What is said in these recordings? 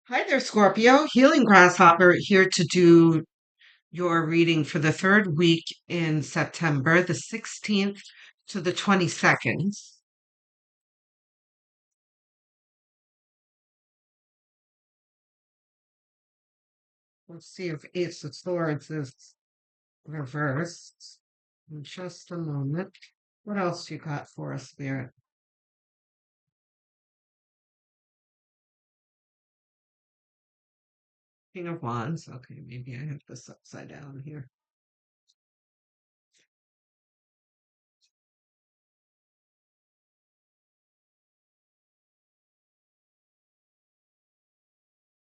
Hi there, Scorpio. Healing Grasshopper here to do your reading for the third week in September, the 16th to the 22nd. Let's see if Ace of Swords is reversed. In just a moment. What else you got for us, Spirit? King of Wands. Okay, maybe I have this upside down here.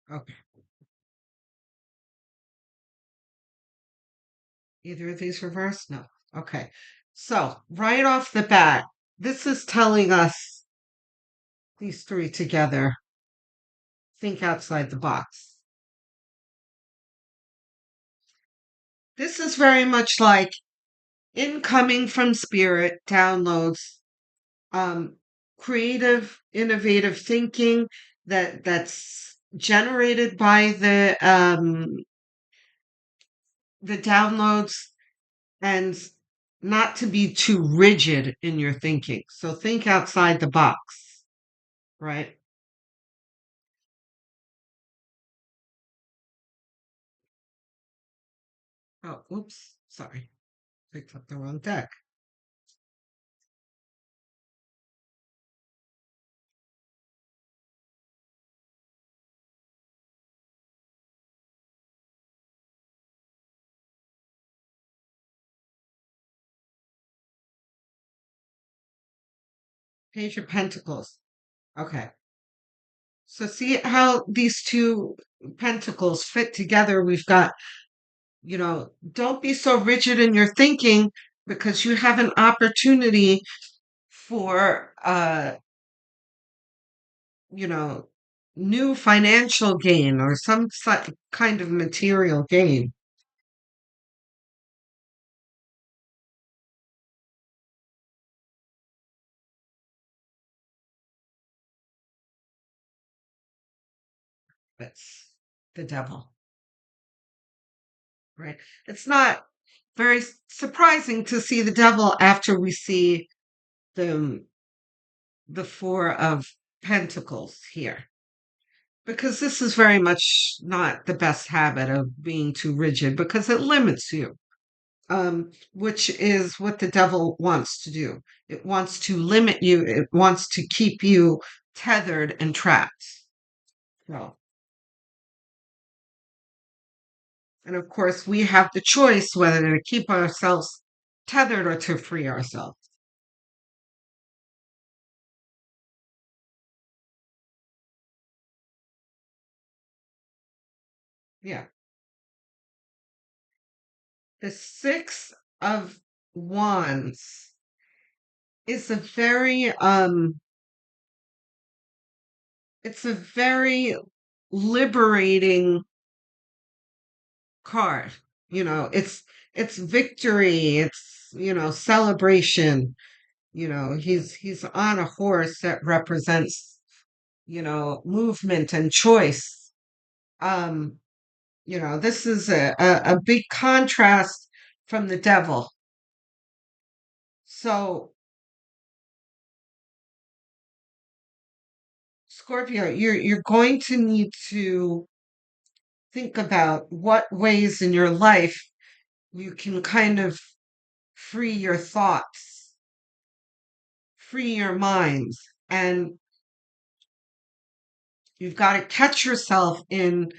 Okay, either of these reversed? No. Okay, so right off the bat, this is telling us these three together. Think outside the box. This is very much like incoming from spirit downloads, um, creative, innovative thinking that's generated by the downloads, and not to be too rigid in your thinking. So think outside the box, right? Oh, oops, sorry, picked up the wrong deck. Page of Pentacles. Okay. So see how these two pentacles fit together. We've got, don't be so rigid in your thinking because you have an opportunity for, you know, new financial gain or some kind of material gain. That's the devil, right? It's not very surprising to see the devil after we see the the four of pentacles here. Because this is very much not the best habit of being too rigid because it limits you, which is what the devil wants to do. It wants to limit you, it wants to keep you tethered and trapped. So, and of course, we have the choice whether to keep ourselves tethered or to free ourselves. Yeah. The Six of Wands is a very it's a very liberating card. It's victory, it's, celebration. He's on a horse that represents, movement and choice. Um, this is a big contrast from the devil. So, Scorpio, you're going to need to think about what ways in your life you can kind of free your thoughts, free your minds, and you've got to catch yourself in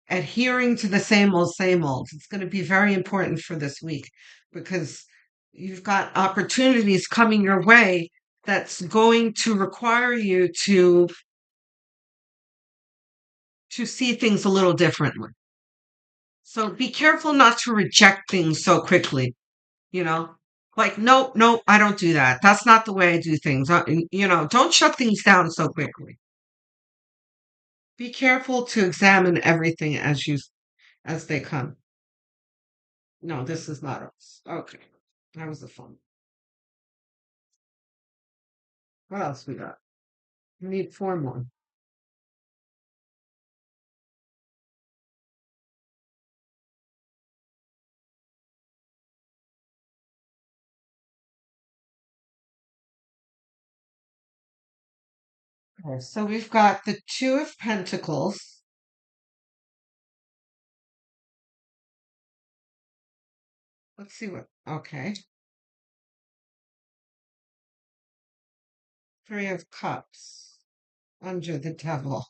adhering to the same old, same old. It's going to be very important for this week because you've got opportunities coming your way that's going to require you to see things a little differently. So be careful not to reject things so quickly, you know? Like, nope, nope, I don't do that. That's not the way I do things. Don't shut things down so quickly. Be careful to examine everything as they come. No, this is not us. Okay. That was the fun. What else we got? We need four more. Okay, so we've got the Two of Pentacles. Let's see what, okay. Three of Cups under the Devil.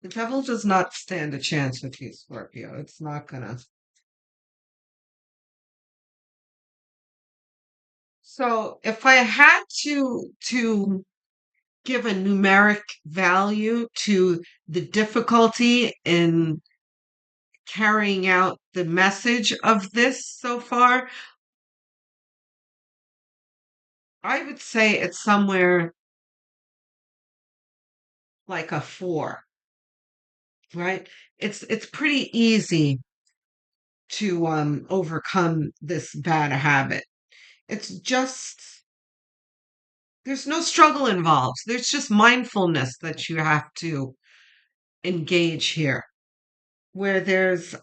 The Devil does not stand a chance with you, Scorpio. It's not gonna. So if I had to give a numeric value to the difficulty in carrying out the message of this so far, I would say it's somewhere like a 4, right? It's pretty easy to overcome this bad habit. It's just there's no struggle involved. There's just mindfulness that you have to engage here. Where there's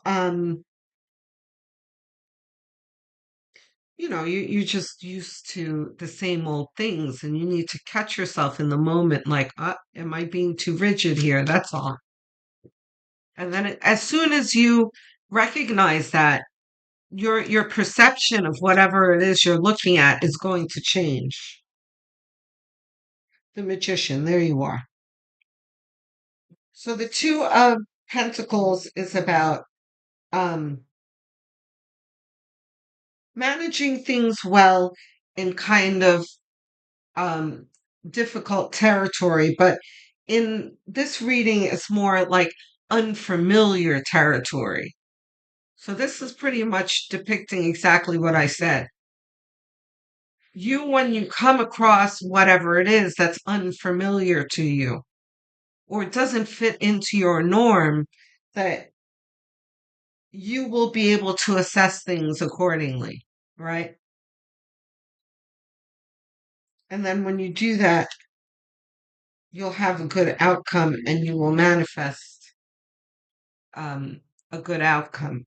you're just used to the same old things and you need to catch yourself in the moment like, am I being too rigid here? That's all. And then as soon as you recognize that, your perception of whatever it is you're looking at is going to change. The Magician, there you are. So the Two of Pentacles is about um managing things well in kind of um difficult territory, but in this reading it's more like unfamiliar territory. So this is pretty much depicting exactly what I said. You, when you come across whatever it is that's unfamiliar to you or it doesn't fit into your norm, that you will be able to assess things accordingly, right? And then when you do that, you'll have a good outcome and you will manifest um, a good outcome.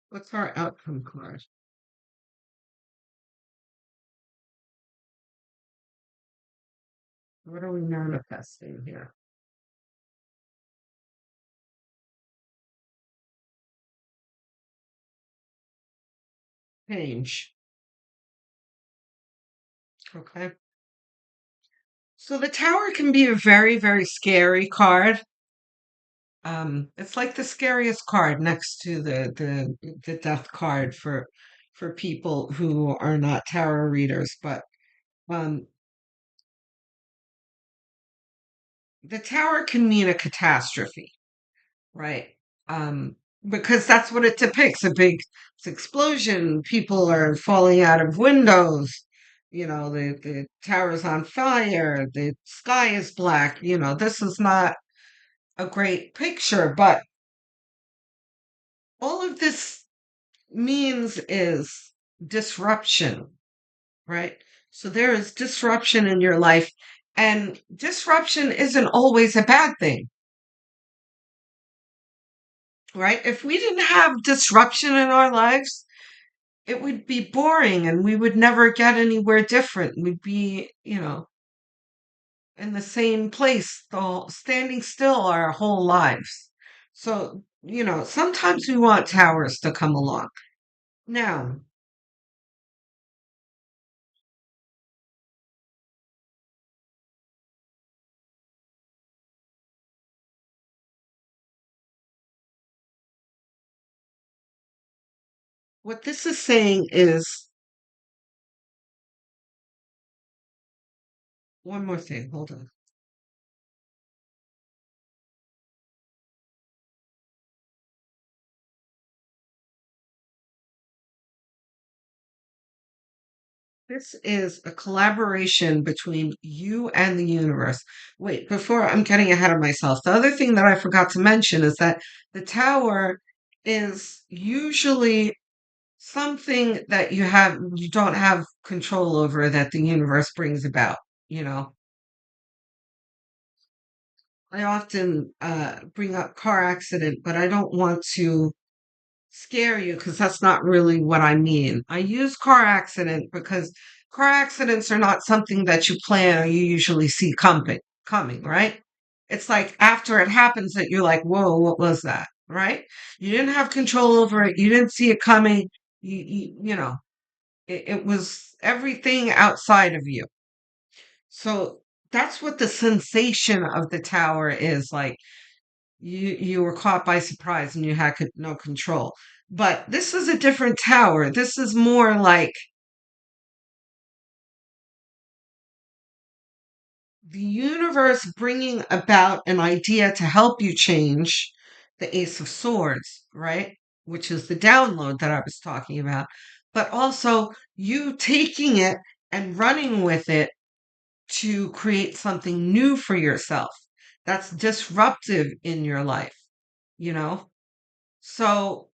What's our outcome card? What are we manifesting here? Change. Okay. So the Tower can be a very, very scary card. It's like the scariest card next to the death card for people who are not tarot readers. But um, the Tower can mean a catastrophe, right? Um, because that's what it depicts, a big explosion. People are falling out of windows. The tower's on fire. The sky is black. This is not a great picture, but all of this means is disruption, right? So there is disruption in your life, and disruption isn't always a bad thing, right? If we didn't have disruption in our lives, it would be boring and we would never get anywhere different. We'd be, in the same place, standing still our whole lives. So, sometimes we want towers to come along. Now, what this is saying is one more thing. Hold on. This is a collaboration between you and the universe. Wait, before I'm getting ahead of myself, the other thing that I forgot to mention is that the tower is usually something that you don't have control over that the universe brings about, you know. I often bring up car accident, but I don't want to scare you because that's not really what I mean. I use car accident because car accidents are not something that you plan or you usually see coming, right? It's like after it happens that you're like, whoa, what was that? Right? You didn't have control over it. You didn't see it coming. You know, it was everything outside of you. So that's what the sensation of the tower is like. You were caught by surprise and you had no control. But this is a different tower. This is more like the universe bringing about an idea to help you change the Ace of Swords, right? Which is the download that I was talking about. But also you taking it and running with it to create something new for yourself that's disruptive in your life, you know? So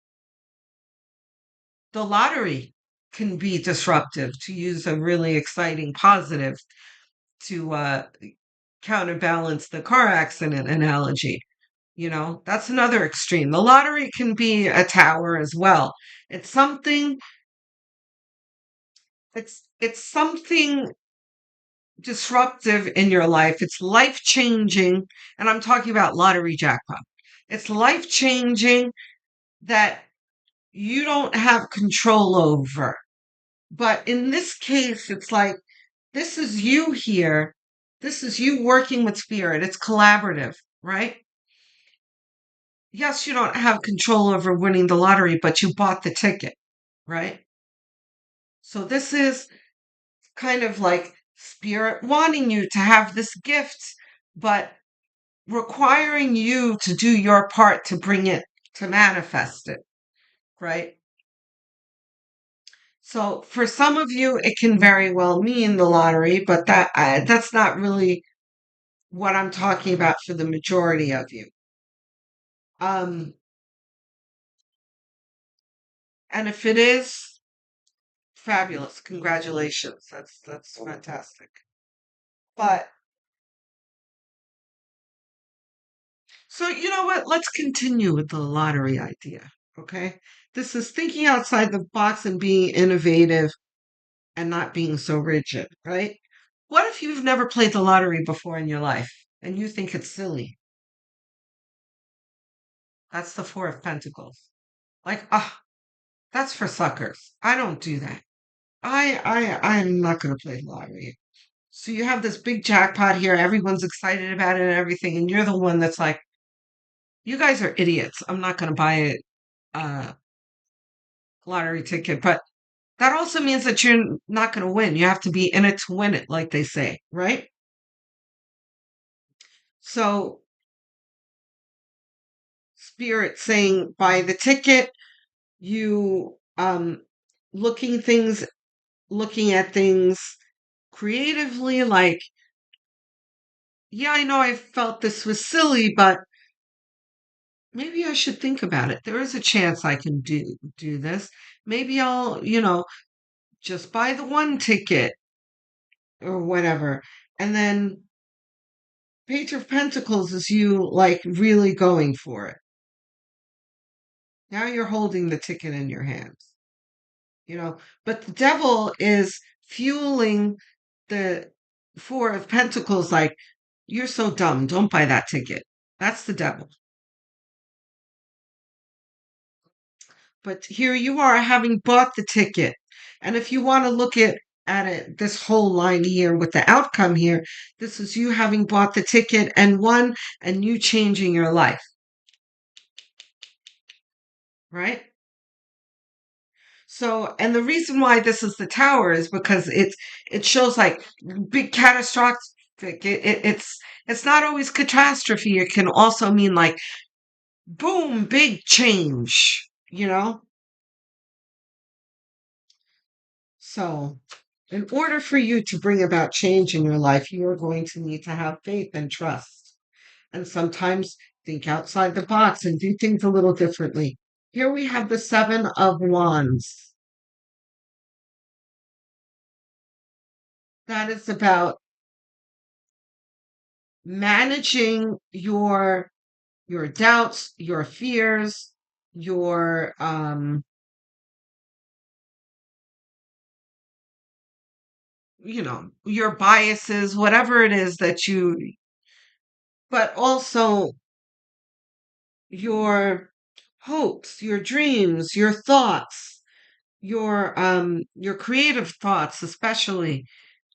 the lottery can be disruptive, to use a really exciting positive to counterbalance the car accident analogy. That's another extreme. The lottery can be a tower as well. It's something, it's something disruptive in your life. It's life changing. And I'm talking about lottery jackpot. It's life changing that you don't have control over. But in this case, it's like, this is you here. This is you working with spirit. It's collaborative, right? Yes, you don't have control over winning the lottery, but you bought the ticket, right? So this is kind of like spirit wanting you to have this gift, but requiring you to do your part to bring it, to manifest it, right? So for some of you, it can very well mean the lottery, but that's not really what I'm talking about for the majority of you. Um, and if it is, fabulous, congratulations. That's fantastic. But so you know what? Let's continue with the lottery idea. Okay. This is thinking outside the box and being innovative and not being so rigid, right? What if you've never played the lottery before in your life and you think it's silly? That's the Four of Pentacles. Like, ah, that's for suckers. I don't do that. I'm not going to play the lottery. So you have this big jackpot here. Everyone's excited about it and everything, and you're the one that's like, you guys are idiots. I'm not going to buy a lottery ticket. But that also means that you're not going to win. You have to be in it to win it, like they say, right? So Spirit saying buy the ticket, you looking things, looking at things creatively, like, yeah, I know I felt this was silly, but maybe I should think about it. There is a chance I can do this. Maybe I'll, just buy the one ticket or whatever. And then Page of Pentacles is you like really going for it. Now you're holding the ticket in your hands, but the devil is fueling the Four of Pentacles like, you're so dumb. Don't buy that ticket. That's the devil. But here you are having bought the ticket. And if you want to look at it, this whole line here with the outcome here, this is you having bought the ticket and won and you changing your life, right? So, and the reason why this is the tower is because it shows like big catastrophic. It's not always catastrophe. It can also mean like boom, big change, So, in order for you to bring about change in your life, you are going to need to have faith and trust. And sometimes think outside the box and do things a little differently. Here we have the Seven of Wands. That is about managing your doubts, your fears, your your biases, whatever it is that but also your hopes, your dreams, your thoughts, your creative thoughts, especially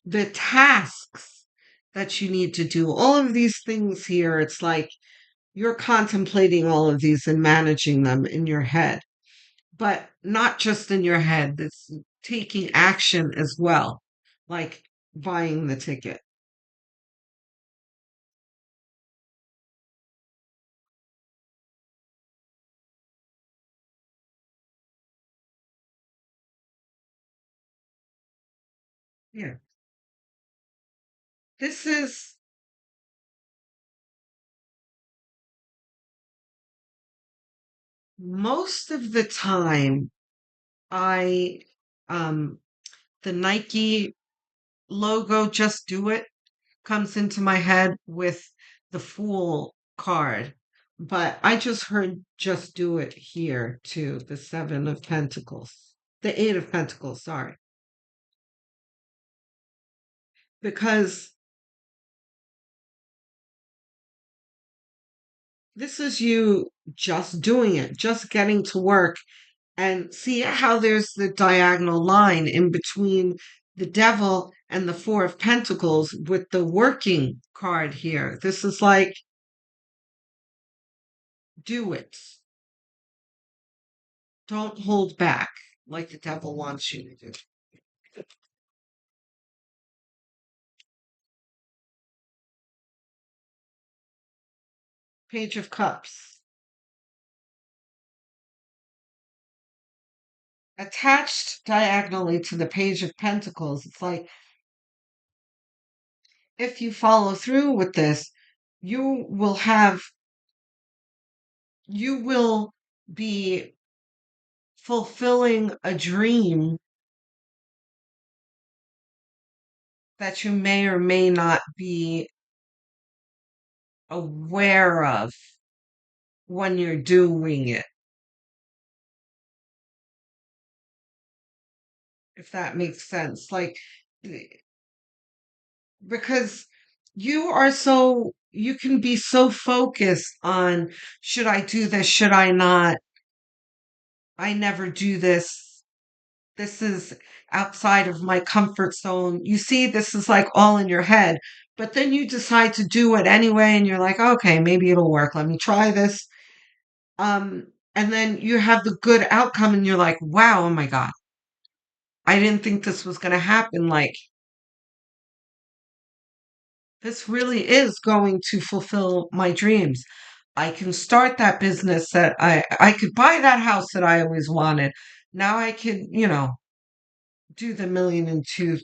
the tasks that you need to do. All of these things here, it's like you're contemplating all of these and managing them in your head, but not just in your head. It's taking action as well, like buying the ticket. Yeah. This is most of the time I um the Nike logo, just do it, comes into my head with the Fool card. But I just heard just do it here too, the Seven of Pentacles. The Eight of Pentacles, sorry. Because this is you just doing it, just getting to work. And see how there's the diagonal line in between the devil and the Four of Pentacles with the working card here. This is like, do it. Don't hold back like the devil wants you to do. Page of Cups. Attached diagonally to the Page of Pentacles, it's like if you follow through with this, you will have, you will be fulfilling a dream that you may or may not be aware of when you're doing it, if that makes sense. Like, because you can be so focused on, should I do this? Should I not? I never do this. This is outside of my comfort zone. You see, this is like all in your head. But then you decide to do it anyway, and you're like, okay, maybe it'll work. Let me try this. And then you have the good outcome, and you're like, wow, oh my God, I didn't think this was going to happen. Like, this really is going to fulfill my dreams. I can start that business that I could buy that house that I always wanted. Now I could, do the million and two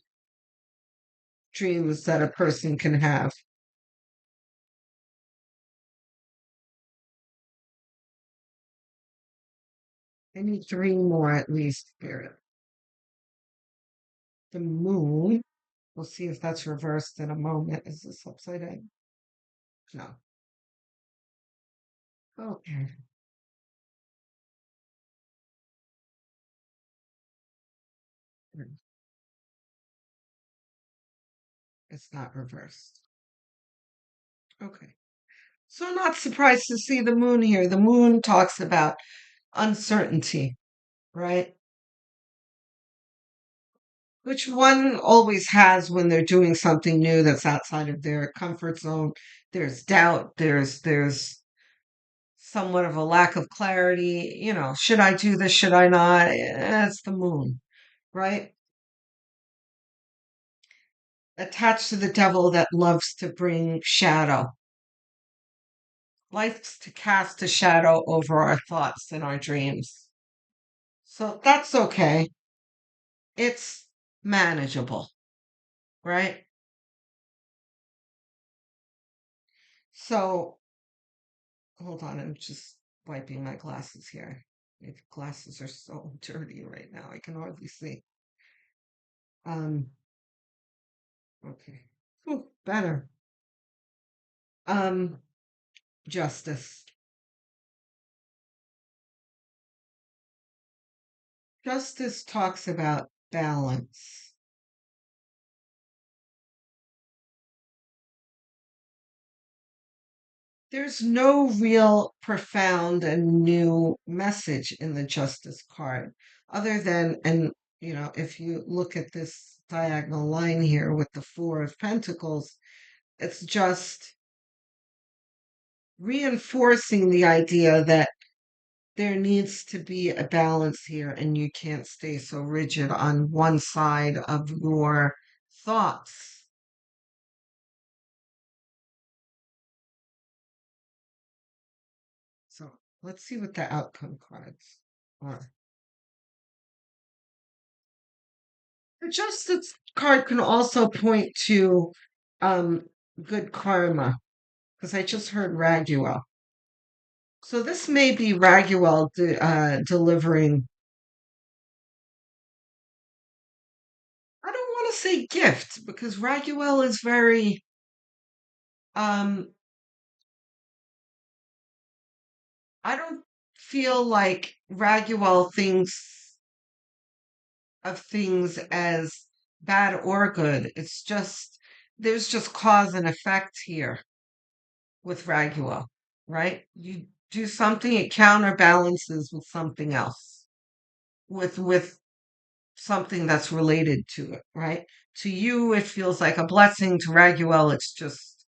dreams that a person can have. I need three more at least, Spirit. The moon. We'll see if that's reversed in a moment. Is this upside down? No. Okay. It's not reversed. Okay. So I'm not surprised to see the moon here. The moon talks about uncertainty, right? Which one always has when they're doing something new that's outside of their comfort zone. There's doubt, there's somewhat of a lack of clarity. Should I do this? Should I not? It's the moon, right? Attached to the devil that loves to bring shadow, likes to cast a shadow over our thoughts and our dreams. So that's okay. It's manageable, right? So hold on, I'm just wiping my glasses here. My glasses are so dirty right now. I can hardly see. Um, okay. Whew, better. Um, justice. Justice talks about balance. There's no real profound and new message in the Justice card, other than, and if you look at this diagonal line here with the Four of Pentacles, it's just reinforcing the idea that there needs to be a balance here, and you can't stay so rigid on one side of your thoughts. So let's see what the outcome cards are. The Justice card can also point to um, good karma, because I just heard Raguel. So this may be Raguel delivering. I don't want to say gift, because Raguel is very um, I don't feel like Raguel thinks of things as bad or good. It's just there's just cause and effect here with Raguel, right? You do something, it counterbalances with something else, with something that's related to it, right? To you, it feels like a blessing. To Raguel, it's just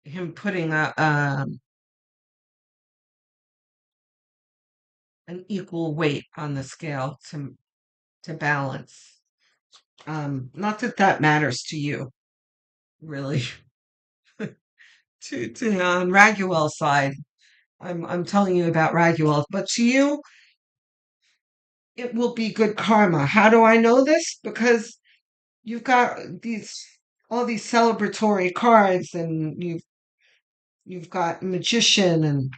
him putting an equal weight on the scale to balance. Not that that matters to you, really. To on Raguel's side, I'm telling you about Raguel, but to you, it will be good karma. How do I know this? Because you've got these all these celebratory cards, and you've got Magician and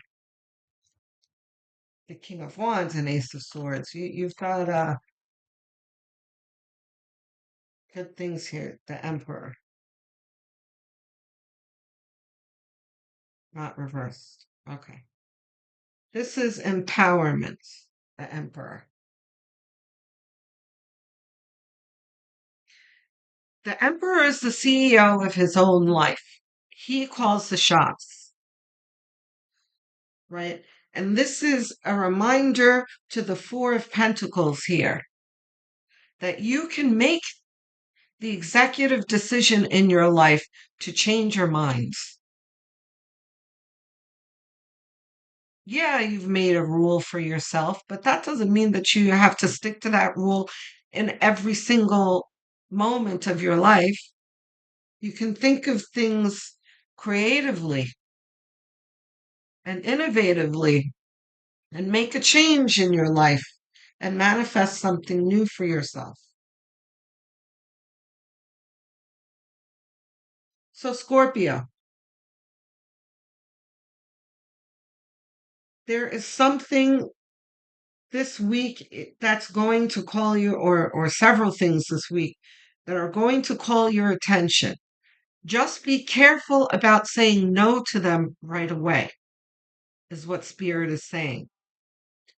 the King of Wands and Ace of Swords. You've got good things here. The Emperor, not reversed. Okay. This is empowerment, the Emperor. The Emperor is the CEO of his own life. He calls the shots, right? And this is a reminder to the Four of Pentacles here that you can make the executive decision in your life to change your minds. Yeah, you've made a rule for yourself, but that doesn't mean that you have to stick to that rule in every single moment of your life. You can think of things creatively and innovatively and make a change in your life and manifest something new for yourself. So, Scorpio, there is something this week that's going to call you, or several things this week that are going to call your attention. Just be careful about saying no to them right away, is what Spirit is saying.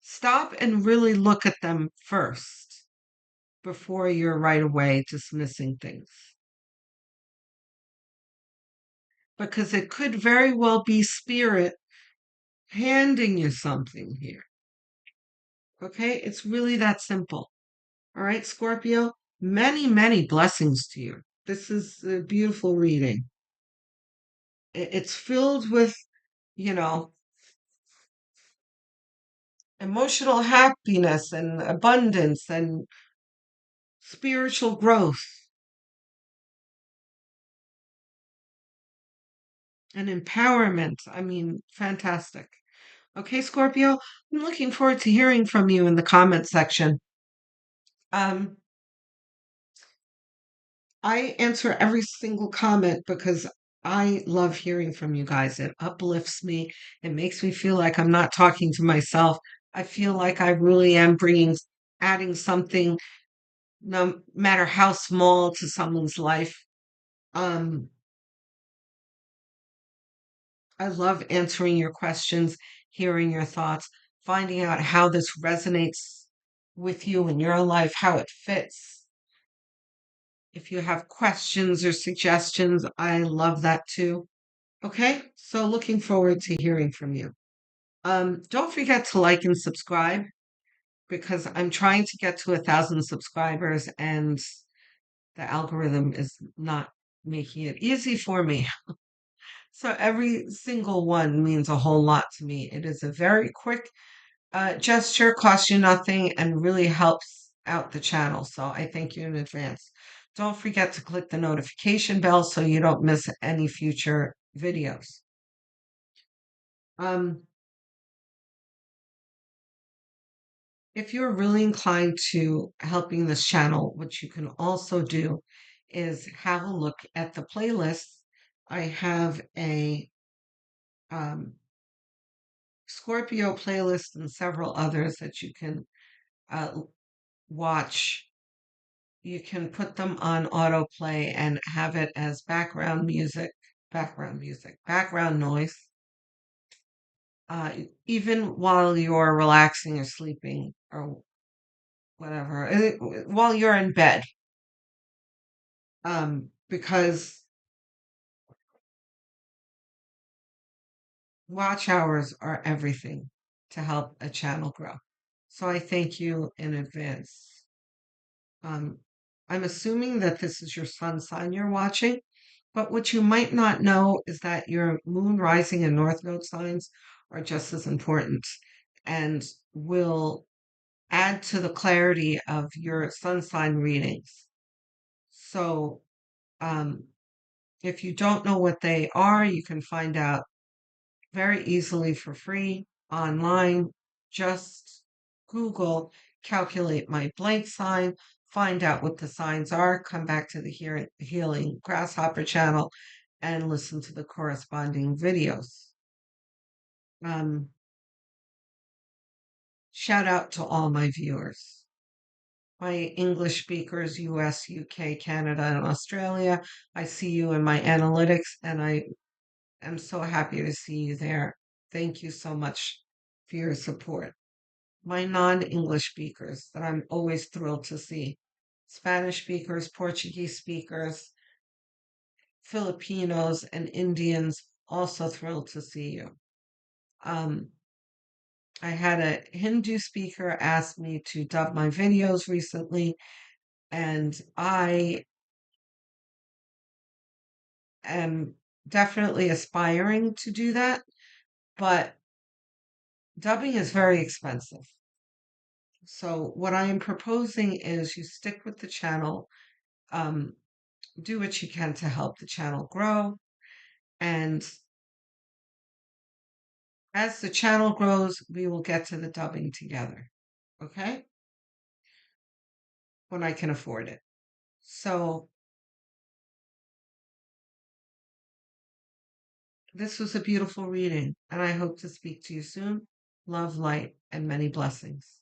Stop and really look at them first before you're right away dismissing things. Because it could very well be Spirit handing you something here. Okay? It's really that simple. All right, Scorpio? Many, many blessings to you. This is a beautiful reading. It's filled with, you know, emotional happiness and abundance and spiritual growth and empowerment. I mean, fantastic. Okay, Scorpio, I'm looking forward to hearing from you in the comment section. Um, I answer every single comment because I love hearing from you guys. It uplifts me. It makes me feel like I'm not talking to myself. I feel like I really am adding something, no matter how small, to someone's life. Um, I love answering your questions, hearing your thoughts, finding out how this resonates with you in your life, how it fits. If you have questions or suggestions, I love that too. Okay, so looking forward to hearing from you. Don't forget to like and subscribe because I'm trying to get to 1,000 subscribers and the algorithm is not making it easy for me. So every single one means a whole lot to me. It is a very quick gesture, costs you nothing, and really helps out the channel. So I thank you in advance. Don't forget to click the notification bell so you don't miss any future videos. Um, if you're really inclined to helping this channel, what you can also do is have a look at the playlists. I have a Scorpio playlist and several others that you can uh, watch. You can put them on autoplay and have it as background noise, even while you're relaxing or sleeping or whatever, while you're in bed, because watch hours are everything to help a channel grow. So I thank you in advance. Um, I'm assuming that this is your sun sign you're watching, but what you might not know is that your moon, rising, and north node signs are just as important and will add to the clarity of your sun sign readings. So, um, if you don't know what they are, you can find out very easily for free online. Just Google calculate my blank sign, find out what the signs are, come back to the Healing Grasshopper channel and listen to the corresponding videos. Um, Shout out to all my viewers. My English speakers, US, UK, Canada, and Australia. I see you in my analytics and I am so happy to see you there. Thank you so much for your support. My non-English speakers that I'm always thrilled to see. Spanish speakers, Portuguese speakers, Filipinos, and Indians, also thrilled to see you. Um, I had a Hindu speaker ask me to dub my videos recently, and I am definitely aspiring to do that, but dubbing is very expensive. So what I am proposing is you stick with the channel, um, do what you can to help the channel grow, and as the channel grows, we will get to the dubbing together, okay? When I can afford it. So this was a beautiful reading, and I hope to speak to you soon. Love, light, and many blessings.